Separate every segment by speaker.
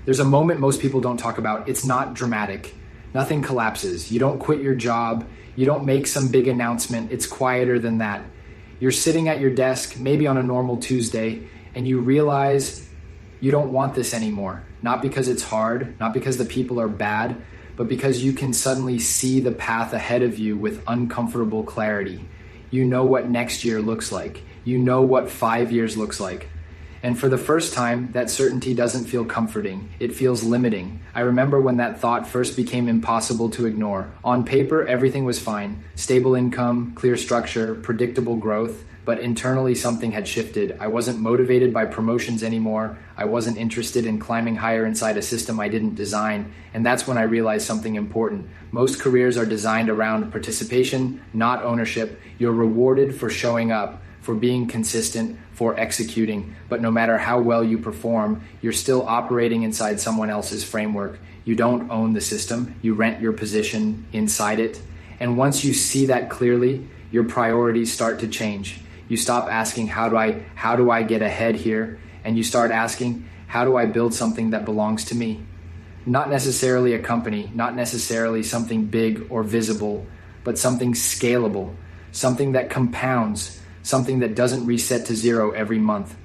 Speaker 1: There's a moment most people don't talk about. It's not dramatic. Nothing collapses. You don't quit your job. You don't make some big announcement. It's quieter than that. You're sitting at your desk, maybe on a normal Tuesday, and you realize you don't want this anymore. Not because it's hard, not because the people are bad, but because you can suddenly see the path ahead of you with uncomfortable clarity. You know what next year looks like. You know what 5 years looks like. And for the first time, that certainty doesn't feel comforting. It feels limiting. I remember when that thought first became impossible to ignore. On paper, everything was fine. Stable income, clear structure, predictable growth. But internally, something had shifted. I wasn't motivated by promotions anymore. I wasn't interested in climbing higher inside a system I didn't design. And that's when I realized something important. Most careers are designed around participation, not ownership. You're rewarded for showing up, for being consistent, for executing. But no matter how well you perform, you're still operating inside someone else's framework. You don't own the system. You rent your position inside it. And once you see that clearly, your priorities start to change. You stop asking, how do I get ahead here? And you start asking, how do I build something that belongs to me? Not necessarily a company, not necessarily something big or visible, but something scalable, something that compounds, something that doesn't reset to zero every month.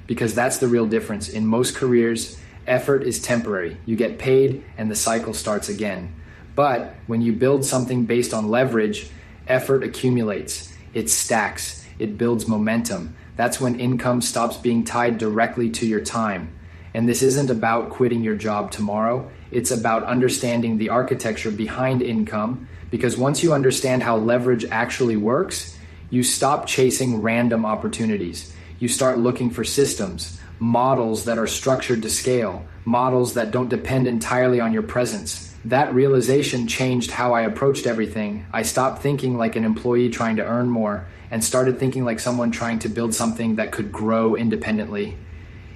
Speaker 1: Because that's the real difference. In most careers, effort is temporary. You get paid and the cycle starts again. But when you build something based on leverage, effort accumulates, it stacks, it builds momentum. That's when income stops being tied directly to your time. And this isn't about quitting your job tomorrow. It's about understanding the architecture behind income, because once you understand how leverage actually works, you stop chasing random opportunities. You start looking for systems, models that are structured to scale, models that don't depend entirely on your presence. That realization changed how I approached everything. I stopped thinking like an employee trying to earn more and started thinking like someone trying to build something that could grow independently.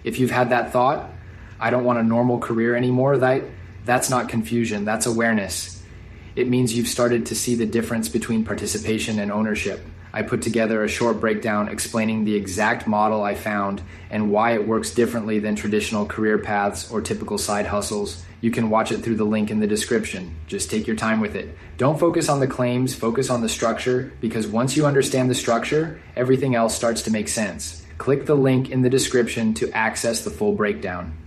Speaker 1: If you've had that thought, I don't want a normal career anymore, that's not confusion, that's awareness. It means you've started to see the difference between participation and ownership. I put together a short breakdown explaining the exact model I found and why it works differently than traditional career paths or typical side hustles. You can watch it through the link in the description. Just take your time with it. Don't focus on the claims, focus on the structure, because once you understand the structure, everything else starts to make sense. Click the link in the description to access the full breakdown.